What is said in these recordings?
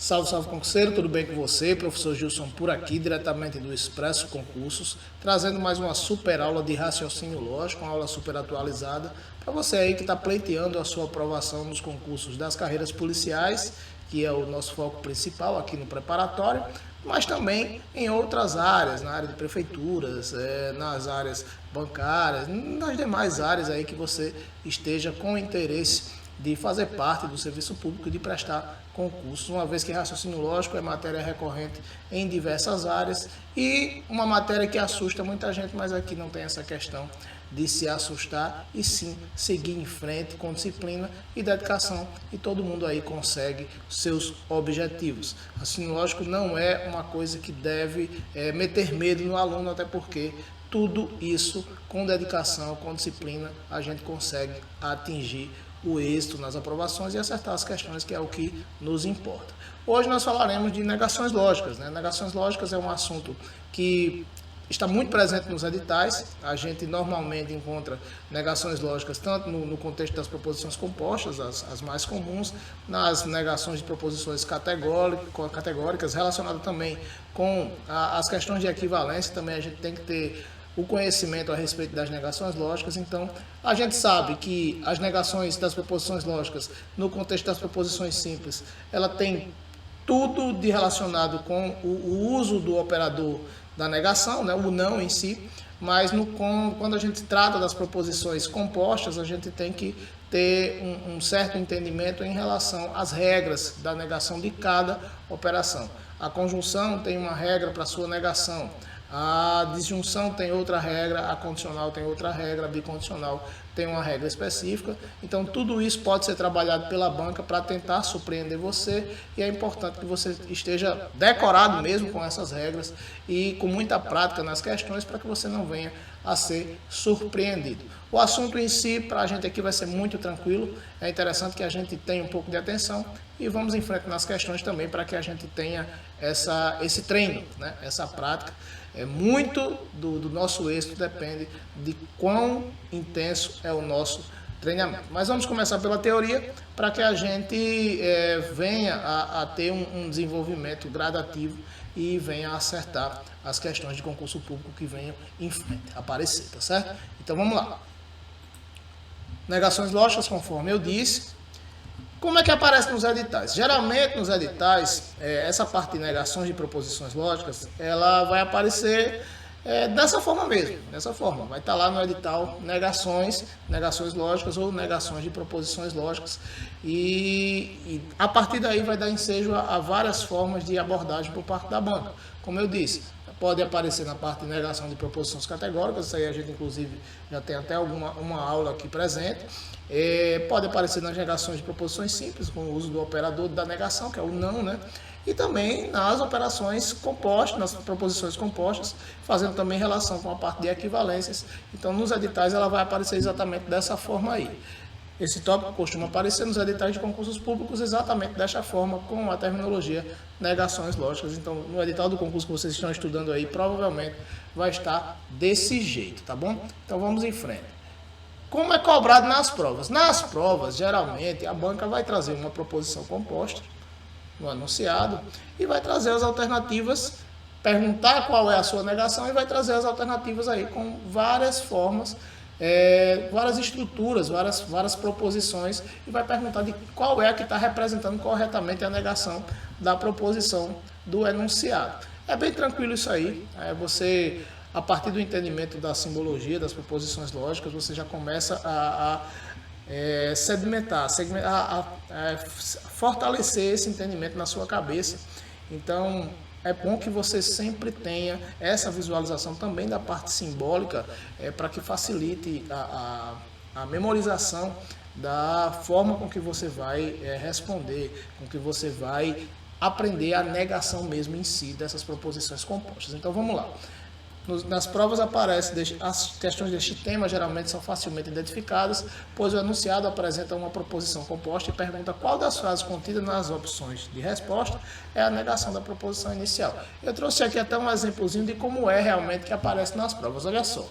Salve, salve concurseiro, tudo bem com você? Professor Gilson por aqui, diretamente do Expresso Concursos, trazendo mais uma super aula de raciocínio lógico, uma aula super atualizada, para você aí que está pleiteando a sua aprovação nos concursos das carreiras policiais, que é o nosso foco principal aqui no preparatório, mas também em outras áreas, na área de prefeituras, nas áreas bancárias, nas demais áreas aí que você esteja com interesse de fazer parte do serviço público e de prestar concursos, uma vez que raciocínio lógico é matéria recorrente em diversas áreas e uma matéria que assusta muita gente, mas aqui não tem essa questão de se assustar e sim seguir em frente com disciplina e dedicação e todo mundo aí consegue seus objetivos. Raciocínio lógico não é uma coisa que deve meter medo no aluno, até porque tudo isso com dedicação, com disciplina, a gente consegue atingir o êxito nas aprovações e acertar as questões, que é o que nos importa. Hoje nós falaremos de negações lógicas. Negações lógicas é um assunto que está muito presente nos editais. A gente normalmente encontra negações lógicas tanto no contexto das proposições compostas, as mais comuns, nas negações de proposições categóricas, relacionadas também com as questões de equivalência. Também a gente tem que ter o conhecimento a respeito das negações lógicas. Então, a gente sabe que as negações das proposições lógicas, no contexto das proposições simples, ela tem tudo de relacionado com o uso do operador da negação, o não em si, mas quando a gente trata das proposições compostas, a gente tem que ter um certo entendimento em relação às regras da negação de cada operação. A conjunção tem uma regra para sua negação, a disjunção tem outra regra, a condicional tem outra regra, a bicondicional tem uma regra específica. Então, tudo isso pode ser trabalhado pela banca para tentar surpreender você, e é importante que você esteja decorado mesmo com essas regras e com muita prática nas questões para que você não venha a ser surpreendido. O assunto em si, para a gente aqui, vai ser muito tranquilo. É interessante que a gente tenha um pouco de atenção e vamos em frente nas questões também para que a gente tenha esse treino, essa prática. Muito do nosso êxito depende de quão intenso é o nosso treinamento. Mas vamos começar pela teoria para que a gente venha a ter um desenvolvimento gradativo e venha a acertar as questões de concurso público que venham em frente, aparecer, tá certo? Então vamos lá. Negações lógicas, conforme eu disse. Como é que aparece nos editais? Geralmente nos editais, essa parte de negações de proposições lógicas, ela vai aparecer dessa forma mesmo, dessa forma. Vai estar lá no edital negações lógicas ou negações de proposições lógicas. E a partir daí vai dar ensejo a várias formas de abordagem por parte da banca. Como eu disse, pode aparecer na parte de negação de proposições categóricas, isso aí a gente inclusive já tem até uma aula aqui presente. Pode aparecer nas negações de proposições simples, com o uso do operador da negação, que é o não, e também nas operações compostas, nas proposições compostas, fazendo também relação com a parte de equivalências. Então, nos editais ela vai aparecer exatamente dessa forma aí. Esse tópico costuma aparecer nos editais de concursos públicos exatamente desta forma, com a terminologia negações lógicas. Então, no edital do concurso que vocês estão estudando aí, provavelmente vai estar desse jeito, tá bom? Então, vamos em frente. Como é cobrado nas provas? Nas provas, geralmente, a banca vai trazer uma proposição composta no anunciado e vai trazer as alternativas, perguntar qual é a sua negação e vai trazer as alternativas aí com várias formas, várias estruturas, várias proposições, e vai perguntar de qual é a que está representando corretamente a negação da proposição do enunciado. É bem tranquilo isso aí, você, a partir do entendimento da simbologia, das proposições lógicas, você já começa a sedimentar, a fortalecer esse entendimento na sua cabeça. Então, é bom que você sempre tenha essa visualização também da parte simbólica, para que facilite a memorização da forma com que você vai responder, com que você vai aprender a negação mesmo em si dessas proposições compostas. Então, vamos lá. Nas provas aparecem as questões deste tema, geralmente são facilmente identificadas, pois o enunciado apresenta uma proposição composta e pergunta qual das frases contidas nas opções de resposta é a negação da proposição inicial. Eu trouxe aqui até um exemplozinho de como é realmente que aparece nas provas. Olha só.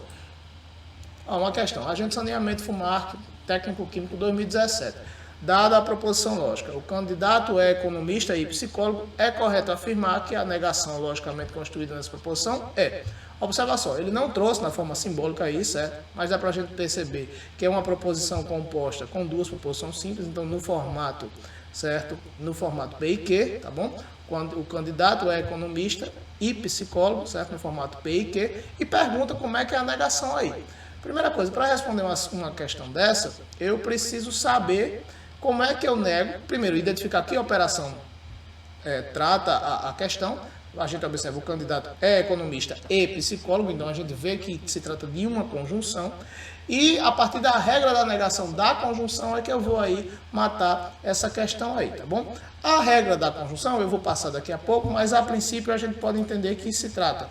Uma questão: agente de saneamento Fumarc, técnico químico 2017. Dada a proposição lógica, o candidato é economista e psicólogo, é correto afirmar que a negação logicamente construída nessa proposição é. Observa só, ele não trouxe na forma simbólica aí, certo? Mas dá para a gente perceber que é uma proposição composta com duas proposições simples, então no formato, certo? No formato P e Q, tá bom? Quando o candidato é economista e psicólogo, certo? No formato P e Q, e pergunta como é que é a negação aí. Primeira coisa, para responder uma questão dessa, eu preciso saber como é que eu nego. Primeiro, identificar que operação trata a questão. A gente observa o candidato é economista e psicólogo, então a gente vê que se trata de uma conjunção. E a partir da regra da negação da conjunção é que eu vou aí matar essa questão aí, tá bom? A regra da conjunção eu vou passar daqui a pouco, mas a princípio a gente pode entender que se trata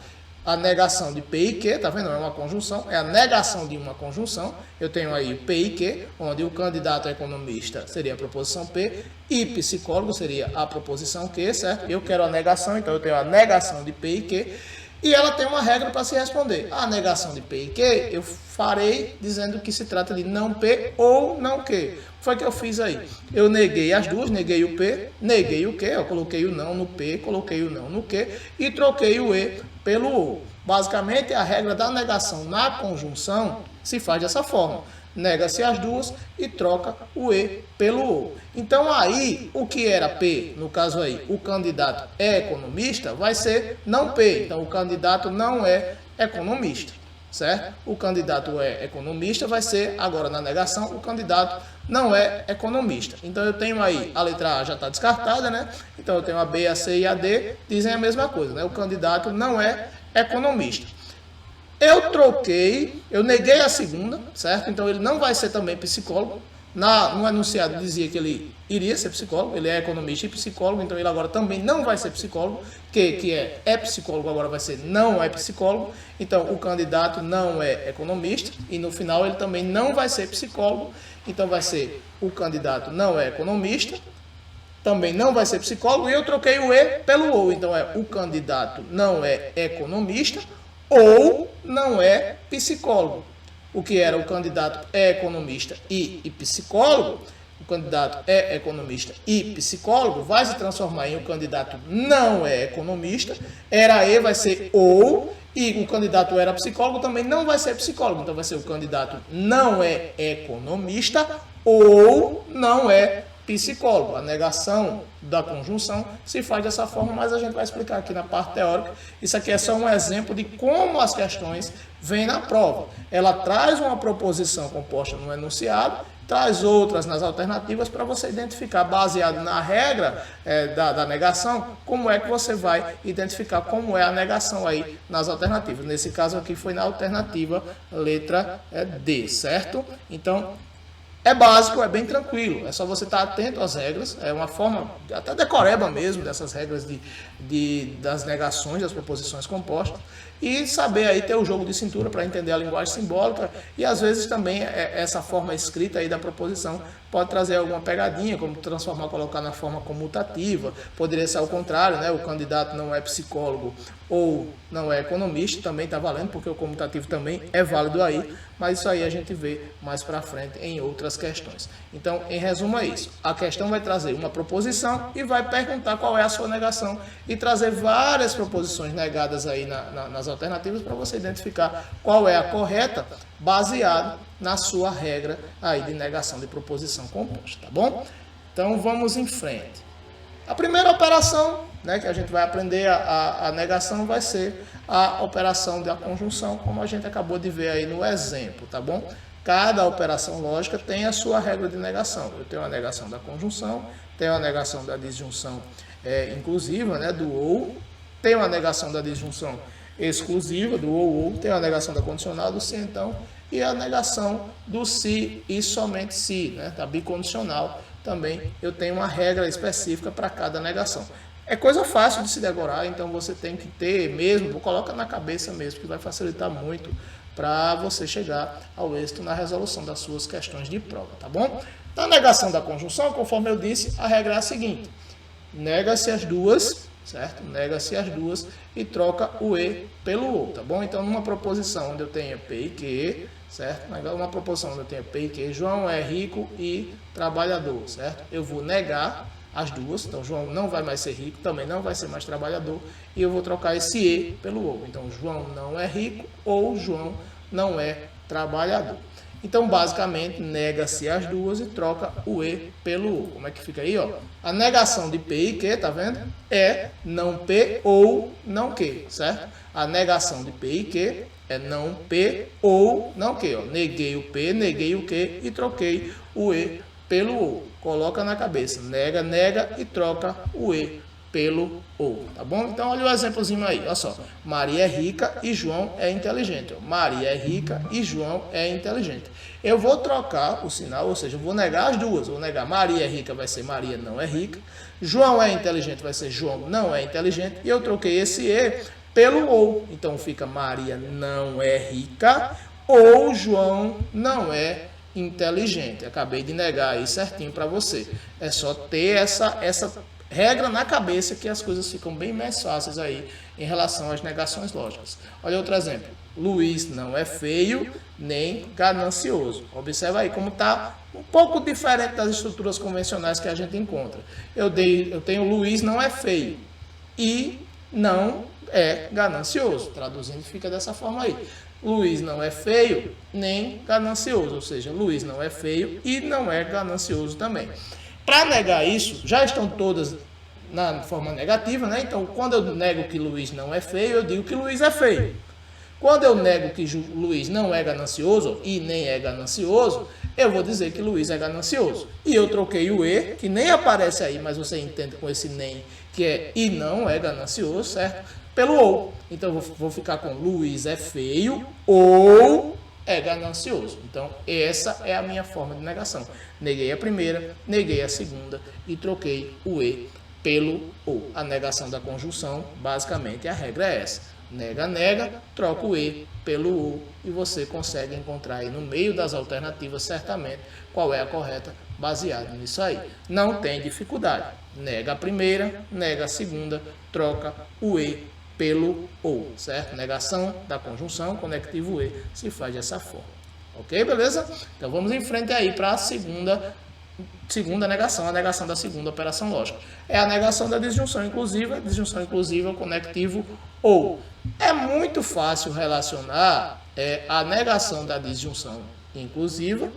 a negação de P e Q, tá vendo? É uma conjunção, é a negação de uma conjunção. Eu tenho aí o P e Q, onde o candidato a economista seria a proposição P e psicólogo seria a proposição Q, certo? Eu quero a negação, então eu tenho a negação de P e Q. E ela tem uma regra para se responder. A negação de P e Q, eu farei dizendo que se trata de não P ou não Q. O que foi que eu fiz aí? Eu neguei as duas, neguei o P, neguei o Q, eu coloquei o não no P, coloquei o não no Q e troquei o E pelo O. Basicamente, a regra da negação na conjunção se faz dessa forma. Nega-se as duas e troca o E pelo O. Então aí, o que era P, no caso aí, o candidato é economista, vai ser não P. Então o candidato não é economista, certo? O candidato é economista, vai ser, agora na negação, o candidato não é economista. Então eu tenho aí, a letra A já está descartada, né? Então eu tenho a B, a C e a D, dizem a mesma coisa, né? O candidato não é economista. Eu troquei, eu neguei a segunda, certo? Então ele não vai ser também psicólogo. No enunciado dizia que ele iria ser psicólogo, ele é economista e psicólogo, então ele agora também não vai ser psicólogo, que é psicólogo, agora vai ser não é psicólogo. Então o candidato não é economista e no final ele também não vai ser psicólogo, então vai ser o candidato não é economista, também não vai ser psicólogo e eu troquei o E pelo O, então é o candidato não é economista ou não é psicólogo. O que era o candidato é economista e psicólogo, o candidato é economista e psicólogo, vai se transformar em o candidato não é economista, era E vai ser ou, e o candidato era psicólogo também não vai ser psicólogo, então vai ser o candidato não é economista ou não é psicólogo. A negação da conjunção se faz dessa forma, mas a gente vai explicar aqui na parte teórica. Isso aqui é só um exemplo de como as questões vêm na prova. Ela traz uma proposição composta no enunciado, traz outras nas alternativas para você identificar, baseado na regra da negação, como é que você vai identificar como é a negação aí nas alternativas. Nesse caso aqui foi na alternativa letra D, certo? Então, é básico, é bem tranquilo, é só você estar atento às regras, é uma forma até decoreba mesmo dessas regras das negações, das proposições compostas, e saber aí ter o jogo de cintura para entender a linguagem simbólica e às vezes também essa forma escrita aí da proposição pode trazer alguma pegadinha, como transformar, colocar na forma comutativa, poderia ser ao contrário, né? O candidato não é psicólogo ou não é economista, também está valendo, porque o comutativo também é válido aí, mas isso aí a gente vê mais para frente em outras questões. Então, em resumo é isso, a questão vai trazer uma proposição e vai perguntar qual é a sua negação e trazer várias proposições negadas aí nas alternativas para você identificar qual é a correta, baseado na sua regra aí de negação de proposição composta, tá bom? Então vamos em frente. A primeira operação, né, que a gente vai aprender a negação vai ser a operação da conjunção, como a gente acabou de ver aí no exemplo, tá bom? Cada operação lógica tem a sua regra de negação. Eu tenho a negação da conjunção, tenho a negação da disjunção inclusiva, né, do ou, tenho a negação da disjunção exclusiva, do ou, tenho a negação da condicional, do se então, e a negação do se e somente se, né, da bicondicional. Também eu tenho uma regra específica para cada negação. É coisa fácil de se decorar, então você tem que ter mesmo, coloca na cabeça mesmo, que vai facilitar muito para você chegar ao êxito na resolução das suas questões de prova, tá bom? Na negação da conjunção, conforme eu disse, a regra é a seguinte: nega-se as duas certo? Nega-se as duas e troca o E pelo O, tá bom? Então, numa proposição onde eu tenho P e Q, certo? Uma proposição onde eu tenho P e Q, João é rico e trabalhador, certo? Eu vou negar as duas, então João não vai mais ser rico, também não vai ser mais trabalhador, e eu vou trocar esse E pelo O. Então, João não é rico ou João não é trabalhador. Então, basicamente, nega-se as duas e troca o E pelo O. Como é que fica aí, ó? A negação de P e Q, tá vendo? É não P ou não Q, certo? A negação de P e Q é não P ou não Q, ó. Neguei o P, neguei o Q e troquei o E pelo O. Coloca na cabeça, nega, nega e troca o E pelo O, tá bom? Então, olha o exemplozinho aí, olha só. Maria é rica e João é inteligente. Maria é rica e João é inteligente. Eu vou trocar o sinal, ou seja, eu vou negar as duas. Vou negar Maria é rica, vai ser Maria não é rica. João é inteligente, vai ser João não é inteligente. E eu troquei esse E pelo ou. Então, fica Maria não é rica ou João não é inteligente. Acabei de negar aí certinho para você. É só ter essa regra na cabeça que as coisas ficam bem mais fáceis aí em relação às negações lógicas. Olha outro exemplo. Luiz não é feio nem ganancioso. Observa aí como está um pouco diferente das estruturas convencionais que a gente encontra. Eu tenho Luiz não é feio e não é ganancioso. Traduzindo, fica dessa forma aí. Luiz não é feio nem ganancioso, ou seja, Luiz não é feio e não é ganancioso também. Para negar isso, já estão todas na forma negativa, né? Então, quando eu nego que Luiz não é feio, eu digo que Luiz é feio. Quando eu nego que Luiz não é ganancioso e nem é ganancioso, eu vou dizer que Luiz é ganancioso. E eu troquei o E, que nem aparece aí, mas você entende com esse nem, que é e não é ganancioso, certo? Pelo ou. Então, eu vou ficar com Luiz é feio ou é ganancioso. Então, essa é a minha forma de negação. Neguei a primeira, neguei a segunda e troquei o E pelo ou. A negação da conjunção, basicamente, a regra é essa. Nega, nega, troca o E pelo ou e você consegue encontrar aí no meio das alternativas, certamente, qual é a correta baseado nisso aí. Não tem dificuldade. Nega a primeira, nega a segunda, troca o E pelo ou, certo? Negação da conjunção, conectivo E, se faz dessa forma. Ok, beleza? Então vamos em frente aí para a segunda negação, a negação da segunda operação lógica. É a negação da disjunção inclusiva, conectivo ou. É muito fácil relacionar a negação da disjunção inclusiva,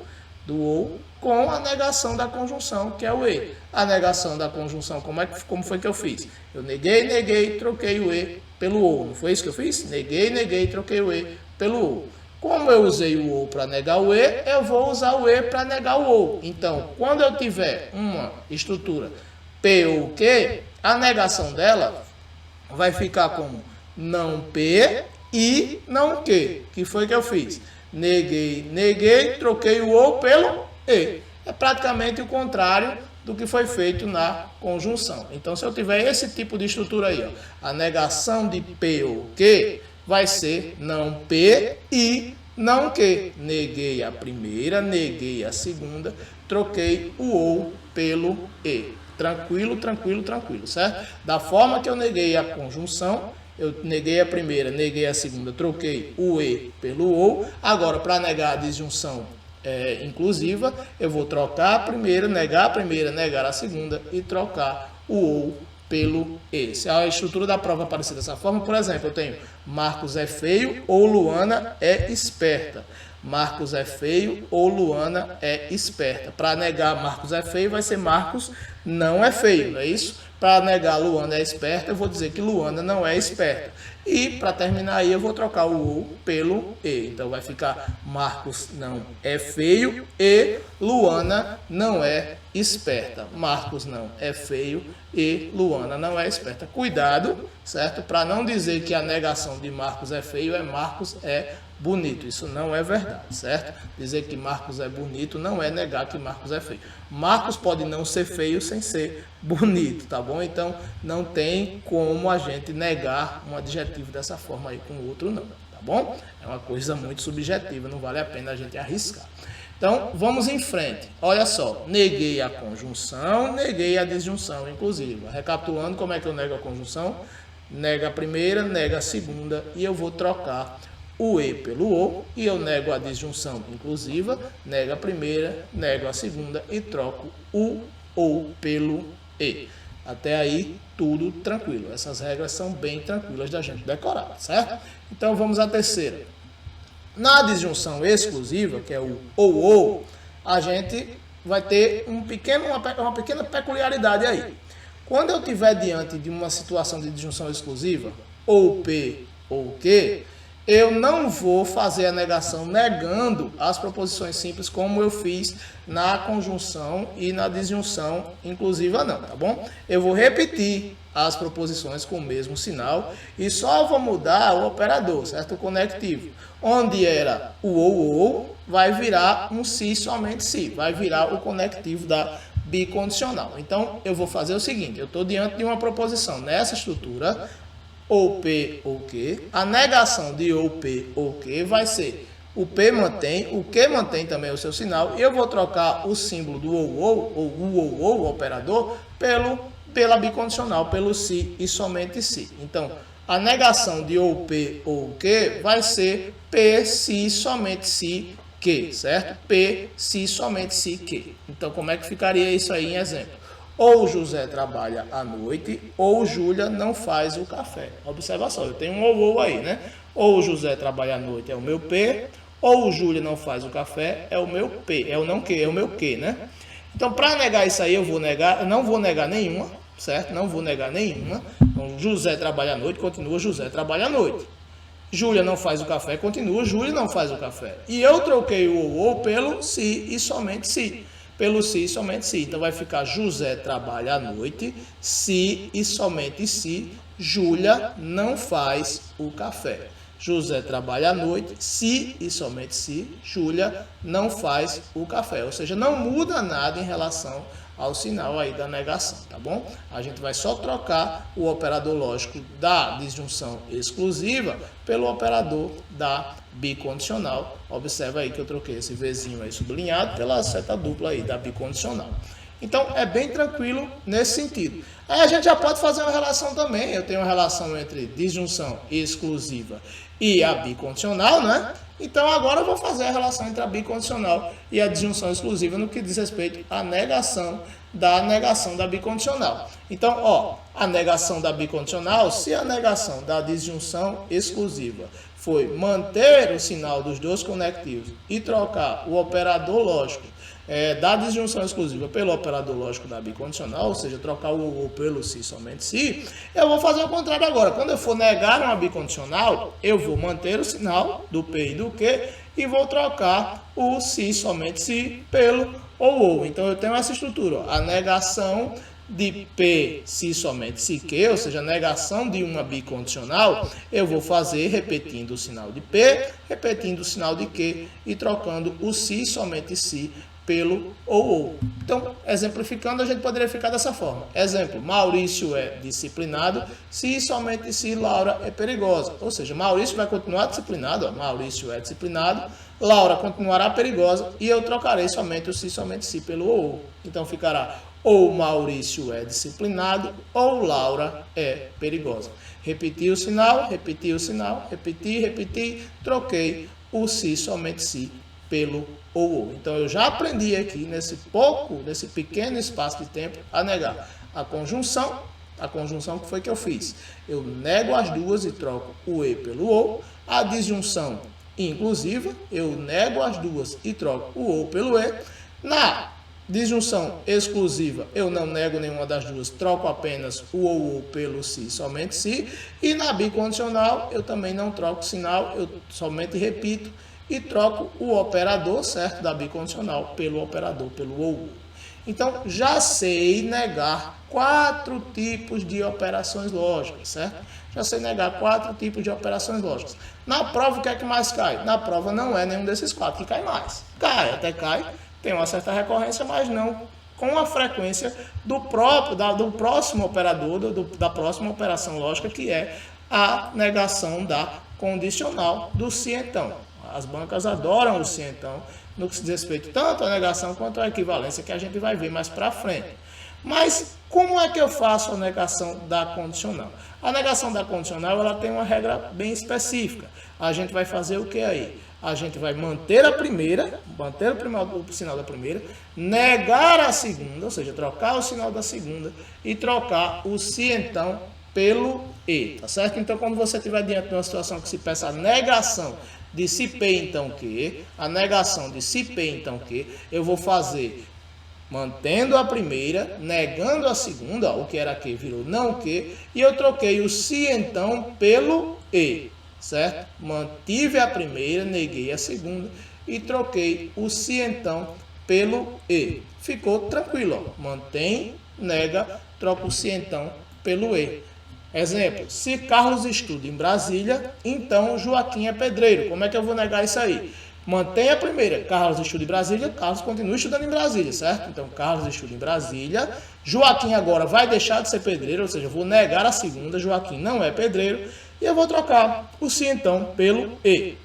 do ou, com a negação da conjunção, que é o E. A negação da conjunção, como foi que eu fiz? Eu neguei, troquei o E pelo ou. Não foi isso que eu fiz? Neguei, troquei o E pelo ou. Como eu usei o ou para negar o E, eu vou usar o E para negar o ou. Então, quando eu tiver uma estrutura P ou Q, a negação dela vai ficar como não P e não Q. Que foi que eu fiz? Neguei, troquei o ou pelo E. É praticamente o contrário do que foi feito na conjunção. Então, se eu tiver esse tipo de estrutura aí, ó, a negação de P ou Q vai ser não P e não Q. Neguei a primeira, neguei a segunda, troquei o ou pelo E. Tranquilo, certo? Da forma que eu neguei a conjunção, eu neguei a primeira, neguei a segunda, troquei o E pelo ou. Agora, para negar a disjunção inclusiva, eu vou trocar a primeira, negar a segunda e trocar o ou pelo E. Se a estrutura da prova aparecer dessa forma, por exemplo, eu tenho Marcos é feio ou Luana é esperta. Marcos é feio ou Luana é esperta. Para negar Marcos é feio, vai ser Marcos não é feio, não é isso? Para negar Luana é esperta, eu vou dizer que Luana não é esperta. E para terminar aí, eu vou trocar o ou pelo E. Então vai ficar Marcos não é feio e Luana não é esperta. Marcos não é feio e Luana não é esperta. Cuidado, certo? Para não dizer que a negação de Marcos é feio é Marcos é bonito. Isso não é verdade, certo? Dizer que Marcos é bonito não é negar que Marcos é feio. Marcos pode não ser feio sem ser bonito, tá bom? Então, não tem como a gente negar um adjetivo dessa forma aí com o outro não, tá bom? É uma coisa muito subjetiva, não vale a pena a gente arriscar. Então, vamos em frente. Olha só, neguei a conjunção, neguei a disjunção, inclusive. Recapitulando como é que eu nego a conjunção. Nega a primeira, nega a segunda e eu vou trocar o E pelo O. E eu nego a disjunção inclusiva, nego a primeira, nego a segunda e troco o OU pelo E. Até aí, tudo tranquilo. Essas regras são bem tranquilas da gente decorar, certo? Então, vamos à terceira. Na disjunção exclusiva, que é o ou, a gente vai ter uma pequena peculiaridade aí. Quando eu estiver diante de uma situação de disjunção exclusiva, ou P ou Q, eu não vou fazer a negação negando as proposições simples como eu fiz na conjunção e na disjunção inclusiva não, tá bom? Eu vou repetir as proposições com o mesmo sinal e só vou mudar o operador, certo? O conectivo. Onde era o ou, vai virar um se somente se, vai virar o conectivo da bicondicional. Então, eu vou fazer o seguinte, eu estou diante de uma proposição nessa estrutura, ou P ou Q, a negação de ou P ou Q vai ser o P mantém, o Q mantém também o seu sinal, e eu vou trocar o símbolo do ou, o operador, pela bicondicional, pelo se e somente se. Então, a negação de ou P ou Q vai ser P se somente se Q, certo? P se somente se Q. Então, como é que ficaria isso aí em exemplo? Ou José trabalha à noite, ou Júlia não faz o café. Observa só, eu tenho um ou aí, né? Ou José trabalha à noite é o meu P, ou Júlia não faz o café é o meu P, é o não Q, é o meu Q, né? Então, para negar isso aí, eu não vou negar nenhuma, certo? Não vou negar nenhuma. Então, José trabalha à noite, continua José trabalha à noite. Júlia não faz o café, continua Júlia não faz o café. E eu troquei o ou pelo se e somente se. Pelo se e somente se. Então vai ficar José trabalha à noite, se e somente se, Júlia não faz o café. José trabalha à noite, se e somente se, Júlia não faz o café. Ou seja, não muda nada em relação ao sinal aí da negação, tá bom? A gente vai só trocar o operador lógico da disjunção exclusiva pelo operador da bicondicional. Observa aí que eu troquei esse Vzinho aí sublinhado pela seta dupla aí da bicondicional. Então, é bem tranquilo nesse sentido. Aí a gente já pode fazer uma relação também. Eu tenho uma relação entre disjunção exclusiva e a bicondicional, né? Então, agora eu vou fazer a relação entre a bicondicional e a disjunção exclusiva no que diz respeito à negação da bicondicional. Então, ó, a negação da bicondicional, se a negação da disjunção exclusiva foi manter o sinal dos dois conectivos e trocar o operador lógico da disjunção exclusiva pelo operador lógico da bicondicional, ou seja, trocar o ou pelo se somente se, eu vou fazer o contrário agora. Quando eu for negar uma bicondicional, eu vou manter o sinal do P e do Q e vou trocar o se somente se pelo ou. Então, eu tenho essa estrutura, ó, a negação de P se somente se Q, ou seja, a negação de uma bicondicional, eu vou fazer repetindo o sinal de P, repetindo o sinal de Q e trocando o se somente se pelo ou. Então, exemplificando, a gente poderia ficar dessa forma. Exemplo, Maurício é disciplinado, se somente se Laura é perigosa. Ou seja, Maurício vai continuar disciplinado, ó, Maurício é disciplinado, Laura continuará perigosa e eu trocarei somente o se somente se pelo ou. Então, ficará ou Maurício é disciplinado ou Laura é perigosa. Repeti o sinal, repeti, troquei o se somente se pelo ou. Então, eu já aprendi aqui, nesse pequeno espaço de tempo, a negar a conjunção que foi que eu fiz. Eu nego as duas e troco o E pelo ou. A disjunção inclusiva, eu nego as duas e troco o ou pelo E. Na disjunção exclusiva, eu não nego nenhuma das duas, troco apenas o ou pelo se, somente se. E na bicondicional, eu também não troco sinal, eu somente repito e troco o operador, certo, da bicondicional pelo operador, pelo ou. Então, já sei negar 4 tipos de operações lógicas, certo? Já sei negar 4 tipos de operações lógicas. Na prova, o que é que mais cai? Na prova não é nenhum desses 4 que cai mais. Até cai, tem uma certa recorrência, mas não com a frequência do próximo operador, da próxima operação lógica, que é a negação da condicional do se então. As bancas adoram o cientão no que se diz respeito tanto à negação quanto à equivalência, que a gente vai ver mais para frente. Mas como é que eu faço a negação da condicional? A negação da condicional ela tem uma regra bem específica. A gente vai fazer o que aí? A gente vai manter a primeira, manter o sinal da primeira, negar a segunda, ou seja, trocar o sinal da segunda e trocar o cientão pelo e, tá certo? Então, quando você estiver diante de uma situação que se peça a negação de se P então que, a negação de se P então que, eu vou fazer mantendo a primeira, negando a segunda, ó, o que era que virou não que, e eu troquei o se então pelo e, certo? Mantive a primeira, neguei a segunda e troquei o se então pelo e. Ficou tranquilo, ó. Mantém, nega, troca o se então pelo e. Exemplo, se Carlos estuda em Brasília, então Joaquim é pedreiro. Como é que eu vou negar isso aí? Mantenha a primeira, Carlos estuda em Brasília, Carlos continua estudando em Brasília, certo? Então, Carlos estuda em Brasília, Joaquim agora vai deixar de ser pedreiro, ou seja, eu vou negar a segunda, Joaquim não é pedreiro, e eu vou trocar o se então pelo e.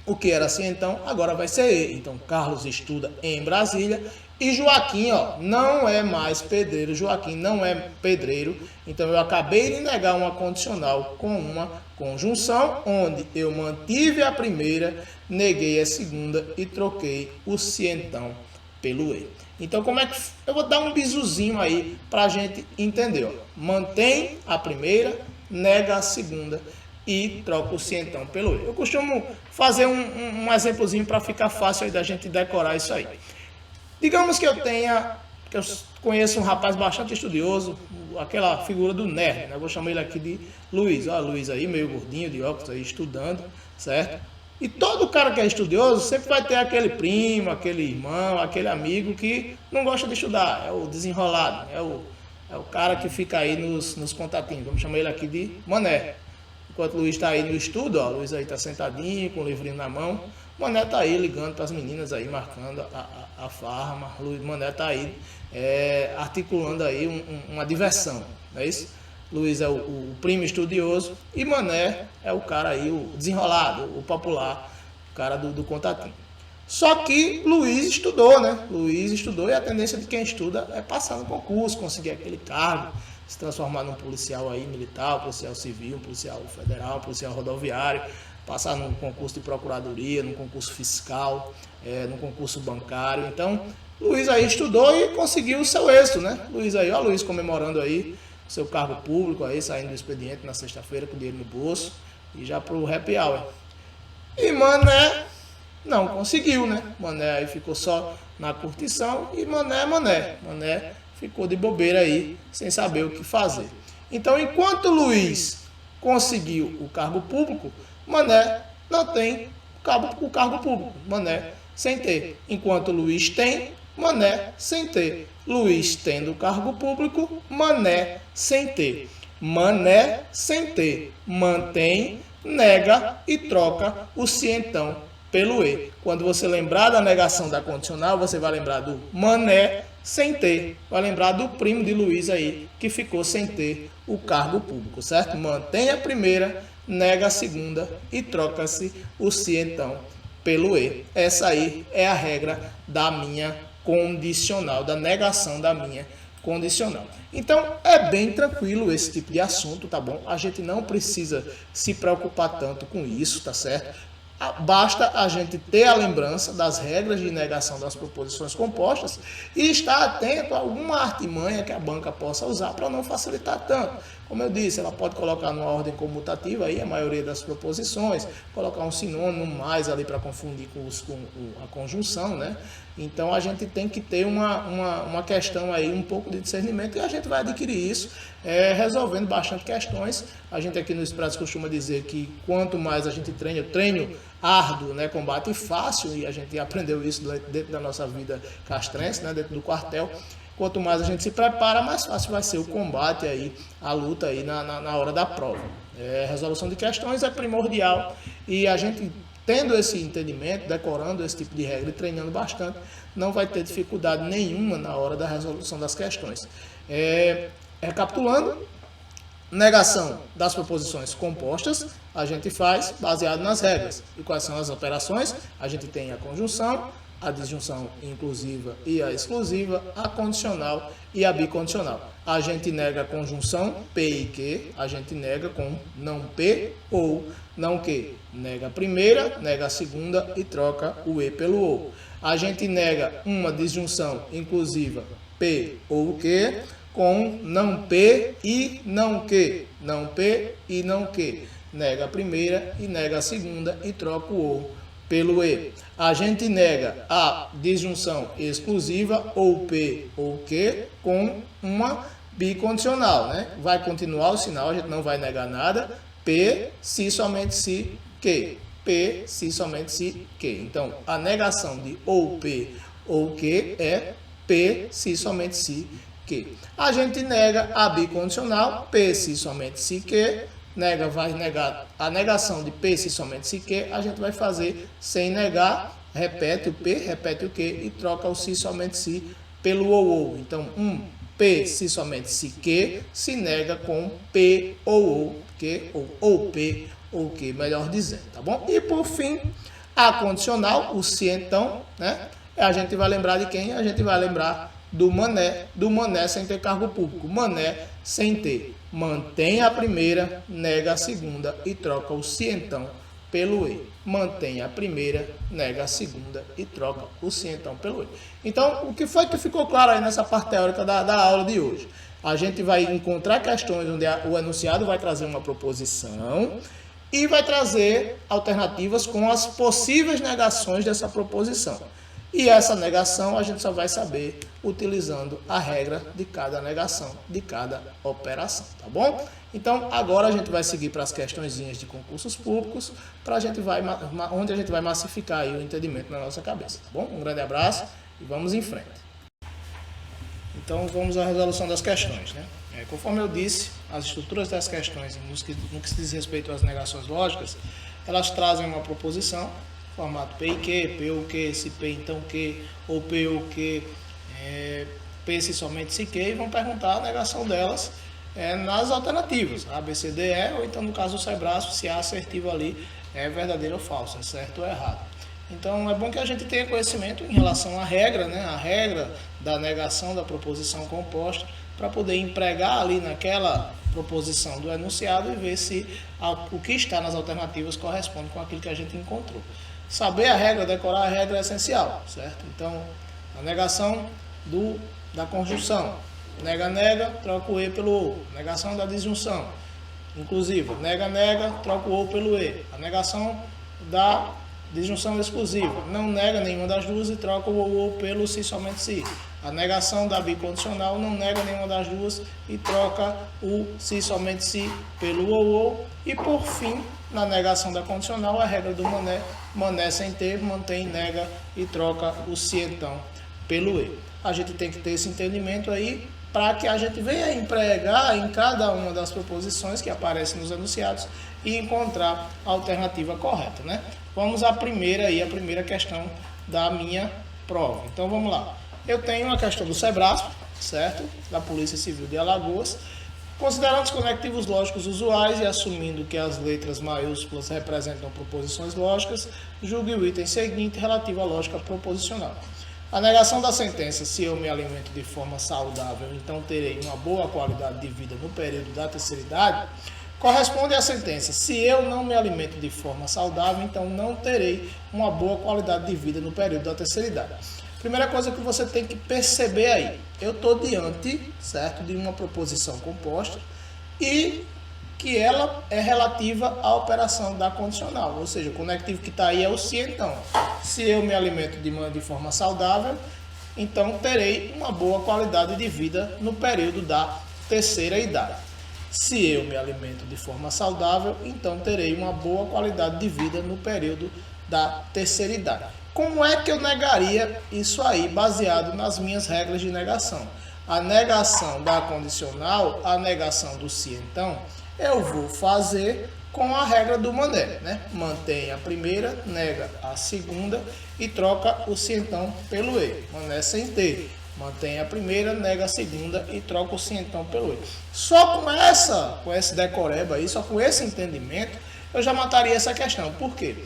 O que era assim então, agora vai ser e. Então, Carlos estuda em Brasília e Joaquim, ó, não é mais pedreiro. Joaquim não é pedreiro. Então, eu acabei de negar uma condicional com uma conjunção, onde eu mantive a primeira, neguei a segunda e troquei o se então pelo e. Então, como é que... Eu vou dar um bisuzinho aí para a gente entender, ó. Mantém a primeira, nega a segunda e troca o se então pelo e. Eu costumo fazer um exemplozinho para ficar fácil aí da gente decorar isso aí. Digamos que eu conheço um rapaz bastante estudioso, aquela figura do nerd, né? Eu vou chamar ele aqui de Luiz. Olha, Luiz aí, meio gordinho, de óculos aí, estudando, certo? E todo cara que é estudioso sempre vai ter aquele primo, aquele irmão, aquele amigo que não gosta de estudar, é o desenrolado, é o cara que fica aí nos contatinhos. Vamos chamar ele aqui de Mané. Enquanto o Luiz está aí no estudo, ó, o Luiz aí está sentadinho, com o livrinho na mão. O Mané está aí ligando para as meninas aí, marcando a farra. O Mané está aí articulando aí uma diversão, não é isso? Luiz é o primo estudioso e Mané é o cara aí, o desenrolado, o popular, o cara do contatinho. Só que Luiz estudou, né? Luiz estudou e a tendência de quem estuda é passar no concurso, conseguir aquele cargo, se transformar num policial aí militar, um policial civil, um policial federal, um policial rodoviário, passar num concurso de procuradoria, num concurso fiscal, num concurso bancário. Então, Luiz aí estudou e conseguiu o seu êxito, né? Luiz aí, ó, Luiz comemorando aí o seu cargo público aí, saindo do expediente na sexta-feira com dinheiro no bolso e já pro happy hour. E Mané não conseguiu, né? Mané aí ficou só na curtição e Mané ficou de bobeira aí, sem saber o que fazer. Então, enquanto Luiz conseguiu o cargo público, Mané não tem o cargo público. Mané sem ter. Enquanto Luiz tem, Mané sem ter. Luiz tendo o cargo público, Mané sem ter. Mané sem ter. Mantém, nega e troca o se então pelo e. Quando você lembrar da negação da condicional, você vai lembrar do Mané sem ter. Vai lembrar do primo de Luiz aí, que ficou sem ter o cargo público, certo? Mantém a primeira, nega a segunda e troca-se o se então pelo e. Essa aí é a regra da minha condicional, da negação da minha condicional. Então, é bem tranquilo esse tipo de assunto, tá bom? A gente não precisa se preocupar tanto com isso, tá certo? Basta a gente ter a lembrança das regras de negação das proposições compostas e estar atento a alguma artimanha que a banca possa usar para não facilitar tanto. Como eu disse, ela pode colocar numa ordem comutativa aí a maioria das proposições, colocar um sinônimo mais ali para confundir com a conjunção, né? Então a gente tem que ter uma questão aí, um pouco de discernimento, e a gente vai adquirir isso resolvendo bastante questões. A gente aqui no Expresso costuma dizer que quanto mais a gente treina, eu treino árduo, né, combate fácil, e a gente aprendeu isso dentro da nossa vida castrense, né, dentro do quartel. Quanto mais a gente se prepara, mais fácil vai ser o combate aí, a luta aí na hora da prova. Resolução de questões é primordial, e a gente tendo esse entendimento, decorando esse tipo de regra e treinando bastante, não vai ter dificuldade nenhuma na hora da resolução das questões. Recapitulando, Negação das proposições compostas, a gente faz baseado nas regras. E quais são as operações? A gente tem a conjunção, a disjunção inclusiva e a exclusiva, a condicional e a bicondicional. A gente nega a conjunção P e Q, a gente nega com não P ou não Q. Nega a primeira, nega a segunda e troca o E pelo OU. A gente nega uma disjunção inclusiva P ou Q com não P e não Q. Não P e não Q. Nega a primeira e nega a segunda e troca o OU pelo E. A gente nega a disjunção exclusiva ou P ou Q com uma bicondicional, né? Vai continuar o sinal, a gente não vai negar nada. P, se, somente se, Q. P, se, somente se, Q. Então, a negação de ou P ou Q é P, se, somente se, Q. A gente nega a bicondicional, P, se, somente se, Q. Vai negar a negação de P, se, somente se, Q. A gente vai fazer sem negar, repete o P, repete o Q e troca o se, somente se pelo ou. Então, P, se, somente se, Q se nega com P ou Q, ou P ou Q, melhor dizendo, tá bom? E por fim, a condicional, o se então, né? A gente vai lembrar de quem? A gente vai lembrar do Mané sem ter cargo público. Mané sem ter. Mantém a primeira, nega a segunda e troca o se então pelo E. Mantém a primeira, nega a segunda e troca o se então pelo E. Então, o que foi que ficou claro aí nessa parte teórica da aula de hoje? A gente vai encontrar questões onde o enunciado vai trazer uma proposição e vai trazer alternativas com as possíveis negações dessa proposição. E essa negação a gente só vai saber utilizando a regra de cada negação, de cada operação, tá bom? Então, agora a gente vai seguir para as questõezinhas de concursos públicos, onde a gente vai massificar aí o entendimento na nossa cabeça, tá bom? Um grande abraço e vamos em frente. Então, vamos à resolução das questões, né? Conforme eu disse, as estruturas das questões, no que se diz respeito às negações lógicas, elas trazem uma proposição, formato P e Q, P ou Q, se P então Q, ou P ou Q, P se somente se Q, e vão perguntar a negação delas nas alternativas, A, B, C, D, E, ou então no caso do Sebraço, se a assertiva ali é verdadeiro ou falso, é certo ou errado. Então é bom que a gente tenha conhecimento em relação à regra, né, a regra da negação da proposição composta, para poder empregar ali naquela proposição do enunciado e ver se o que está nas alternativas corresponde com aquilo que a gente encontrou. Saber a regra, decorar a regra é essencial, certo? Então, a negação da conjunção. Nega, nega, troca o E pelo OU. Negação da disjunção. Inclusiva. Nega, nega, troca o OU pelo E. A negação da disjunção exclusiva. Não nega nenhuma das duas e troca o OU pelo se somente se. A negação da bicondicional não nega nenhuma das duas e troca o se somente se pelo OU. E por fim, na negação da condicional, a regra do Mané. Mané sem ter, mantém, nega e troca o se então pelo E. A gente tem que ter esse entendimento aí para que a gente venha empregar em cada uma das proposições que aparecem nos enunciados e encontrar a alternativa correta, né? Vamos à primeira questão da minha prova. Então vamos lá. Eu tenho uma questão do Sebraço, certo? Da Polícia Civil de Alagoas. Considerando os conectivos lógicos usuais e assumindo que as letras maiúsculas representam proposições lógicas, julgue o item seguinte relativo à lógica proposicional. A negação da sentença, se eu me alimento de forma saudável, então terei uma boa qualidade de vida no período da terceira idade, corresponde à sentença, se eu não me alimento de forma saudável, então não terei uma boa qualidade de vida no período da terceira idade. Primeira coisa que você tem que perceber aí, eu estou diante, certo, de uma proposição composta e que ela é relativa à operação da condicional, ou seja, o conectivo que está aí é o se então. Se eu me alimento de forma saudável, então terei uma boa qualidade de vida no período da terceira idade. Se eu me alimento de forma saudável, então terei uma boa qualidade de vida no período da terceira idade. Como é que eu negaria isso aí, baseado nas minhas regras de negação? A negação da condicional, a negação do se então, eu vou fazer com a regra do Mané, né? Mantém a primeira, nega a segunda e troca o se então pelo E. Mané sem ter. mantém a primeira, nega a segunda e troca o sim então pelo E. Só com esse decoreba aí, só com esse entendimento, eu já mataria essa questão. Por quê?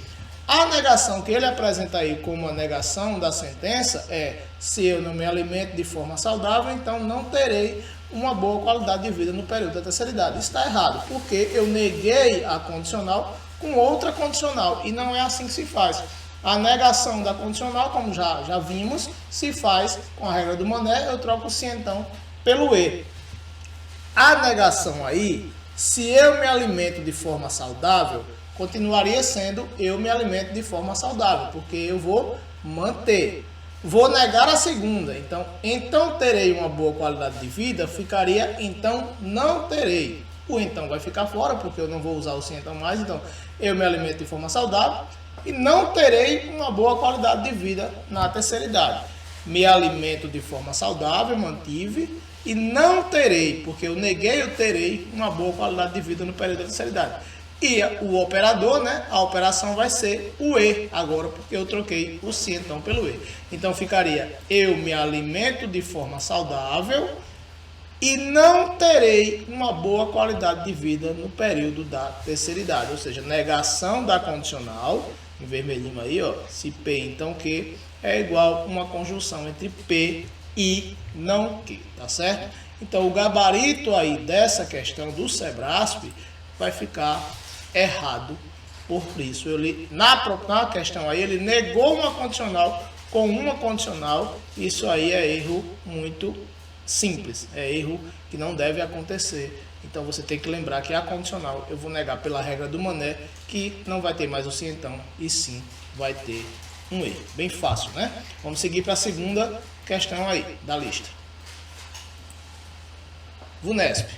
A negação que ele apresenta aí como a negação da sentença é: se eu não me alimento de forma saudável, então não terei uma boa qualidade de vida no período da terceira idade. Isso está errado, porque eu neguei a condicional com outra condicional, e não é assim que se faz. A negação da condicional, como já vimos, se faz com a regra do Mané, eu troco o sim então pelo E. A negação aí, se eu me alimento de forma saudável, continuaria sendo eu me alimento de forma saudável, porque eu vou manter. Vou negar a segunda, então terei uma boa qualidade de vida, ficaria então não terei. O então vai ficar fora, porque eu não vou usar o sim então mais, então eu me alimento de forma saudável e não terei uma boa qualidade de vida na terceira idade. Me alimento de forma saudável, mantive, e não terei, porque eu neguei o terei, uma boa qualidade de vida no período da terceira idade. E o operador, né, a operação vai ser o E agora, porque eu troquei o sim então pelo E. Então ficaria: eu me alimento de forma saudável e não terei uma boa qualidade de vida no período da terceira idade. Ou seja, negação da condicional, em vermelhinho aí, ó, se P então que é igual a uma conjunção entre P e não que, tá certo? Então o gabarito aí dessa questão do Sebrasp vai ficar errado. Por isso, na questão aí, ele negou uma condicional com uma condicional. Isso aí é erro muito simples, é erro que não deve acontecer. Então você tem que lembrar que a condicional eu vou negar pela regra do Mané, que não vai ter mais o sim então, e sim vai ter um E. Bem fácil, né? Vamos seguir para a segunda questão aí da lista. VUNESP,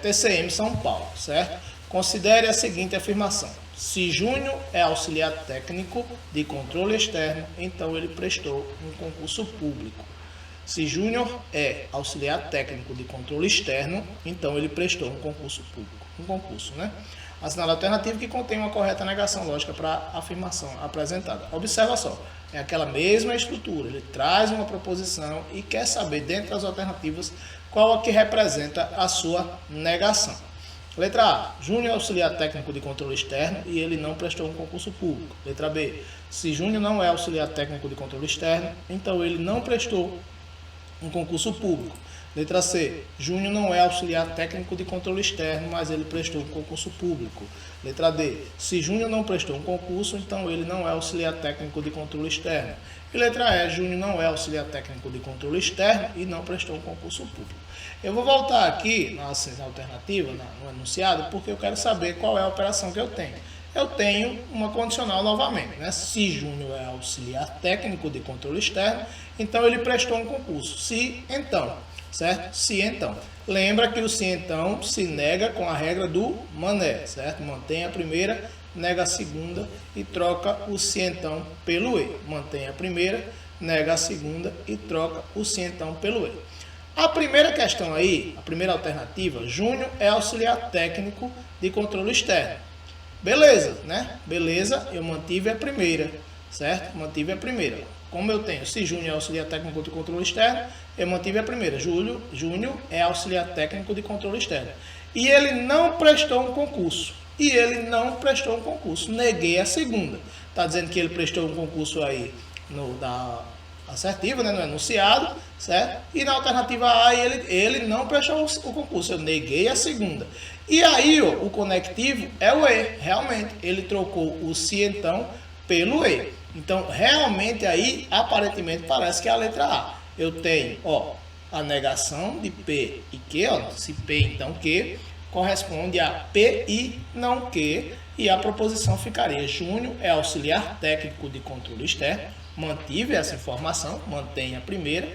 TCM São Paulo, certo? Considere a seguinte afirmação: se Júnior é auxiliar técnico de controle externo, então ele prestou um concurso público. Se Júnior é auxiliar técnico de controle externo, então ele prestou um concurso público. Um concurso, né? Assinala a alternativa que contém uma correta negação lógica para a afirmação apresentada. Observa só, é aquela mesma estrutura. Ele traz uma proposição e quer saber, dentre as alternativas, qual a que representa a sua negação. Letra A: Júnior é auxiliar técnico de controle externo e ele não prestou um concurso público. Letra B: se Júnior não é auxiliar técnico de controle externo, então ele não prestou um concurso público. Letra C: Júnior não é auxiliar técnico de controle externo, mas ele prestou um concurso público. Letra D: se Júnior não prestou um concurso, então ele não é auxiliar técnico de controle externo. E letra E: Júnior não é auxiliar técnico de controle externo e não prestou um concurso público. Eu vou voltar aqui na alternativa, no enunciado, porque eu quero saber qual é a operação que eu tenho. Eu tenho uma condicional novamente, né? Se Júnior é auxiliar técnico de controle externo, então ele prestou um concurso. Se então, certo? Se então. Lembra que o se então se nega com a regra do Mané, certo? Mantém a primeira, nega a segunda e troca o se então pelo E. Mantém a primeira, nega a segunda e troca o se então pelo E. A primeira questão aí, a primeira alternativa: Júnior é auxiliar técnico de controle externo. Beleza, né? Beleza, eu mantive a primeira, certo? Mantive a primeira. Como eu tenho, se Júnior é auxiliar técnico de controle externo, eu mantive a primeira. Júnior é auxiliar técnico de controle externo. E ele não prestou um concurso. Neguei a segunda. Está dizendo que ele prestou um concurso aí da assertiva, né, no enunciado, certo? E na alternativa A ele não prestou o concurso. Eu neguei a segunda. E aí, ó, o conectivo é o E. Realmente, ele trocou o se então pelo E. Então, realmente aí, aparentemente, parece que é a letra A. Eu tenho, ó, a negação de P e Q, ó, se P então Q, corresponde a P e não Q, e a proposição ficaria: Júnior é auxiliar técnico de controle externo. Mantive essa informação, mantém a primeira.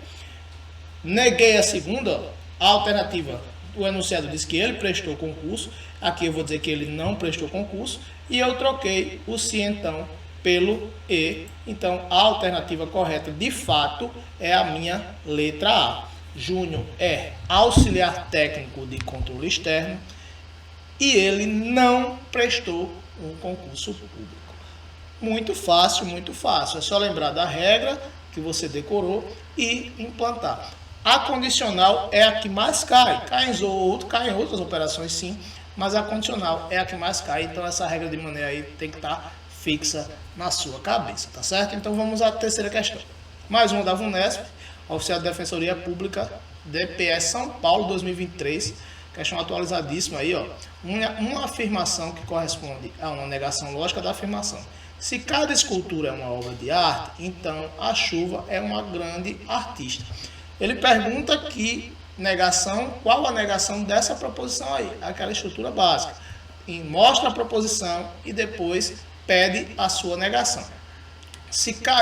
Neguei a segunda, ó, a alternativa, o enunciado diz que ele prestou concurso, aqui eu vou dizer que ele não prestou concurso, e eu troquei o se então pelo E. Então a alternativa correta de fato é a minha letra A. Júnior é auxiliar técnico de controle externo e ele não prestou um concurso público. Muito fácil, muito fácil. É só lembrar da regra que você decorou e implantar. A condicional é a que mais cai. Cai em outras operações sim, mas a condicional é a que mais cai. Então essa regra de maneira aí tem que estar fixa na sua cabeça, tá certo? Então vamos à terceira questão. Mais uma da VUNESP, Oficial de Defensoria Pública, DPE São Paulo 2023. Questão atualizadíssima aí, ó. Uma afirmação que corresponde a uma negação lógica da afirmação. Se cada escultura é uma obra de arte, então a chuva é uma grande artista. Ele pergunta qual a negação dessa proposição aí, aquela estrutura básica. E mostra a proposição e depois pede a sua negação.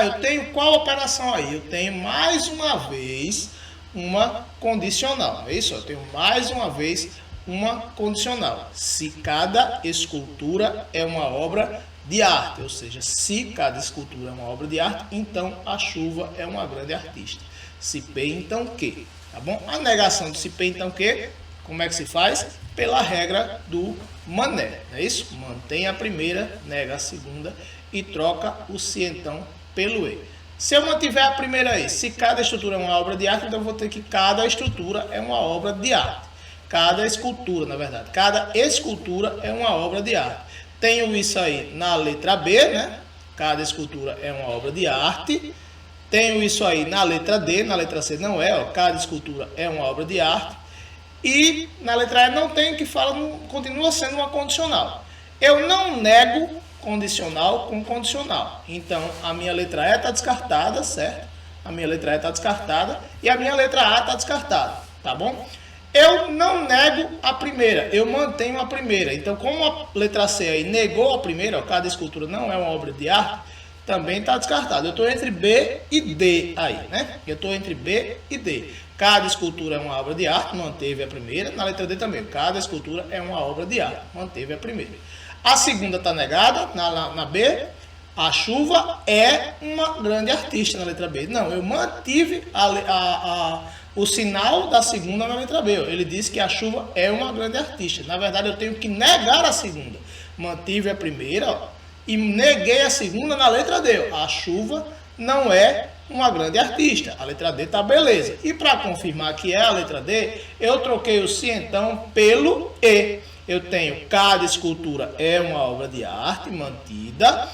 Eu tenho qual operação aí? Eu tenho mais uma vez uma condicional, é isso? Eu tenho mais uma vez uma condicional. Se cada escultura é uma obra de arte, ou seja, se cada escultura é uma obra de arte, então a chuva é uma grande artista. Se P, então Q, tá bom? A negação do se P, então Q, como é que se faz? Pela regra do mané, não é isso? Mantém a primeira, nega a segunda e troca o se, então, pelo E. Se eu mantiver a primeira aí, se cada estrutura é uma obra de arte, então eu vou ter que cada estrutura é uma obra de arte. Cada escultura, na verdade. Cada escultura é uma obra de arte. Tenho isso aí na letra B, né? Cada escultura é uma obra de arte. Tenho isso aí na letra D, na letra C não é, ó. Cada escultura é uma obra de arte. E na letra E não tem, que fala, continua sendo uma condicional. Eu não nego condicional com condicional. Então, a minha letra E está descartada, certo? A minha letra E está descartada e a minha letra A está descartada, tá bom? Eu não nego a primeira, eu mantenho a primeira. Então, como a letra C aí negou a primeira, ó, cada escultura não é uma obra de arte, também está descartado. Eu estou entre B e D aí, né? Eu estou entre B e D. Cada escultura é uma obra de arte, manteve a primeira. Na letra D também, cada escultura é uma obra de arte, manteve a primeira. A segunda está negada, na B. A chuva é uma grande artista, na letra B. Não, eu mantive o sinal da segunda na letra B. Ele disse que a chuva é uma grande artista. Na verdade, eu tenho que negar a segunda. Mantive a primeira, ó, e neguei a segunda na letra D. A chuva não é uma grande artista. A letra D está beleza. E para confirmar que é a letra D, eu troquei o se então pelo E. Eu tenho cada escultura é uma obra de arte mantida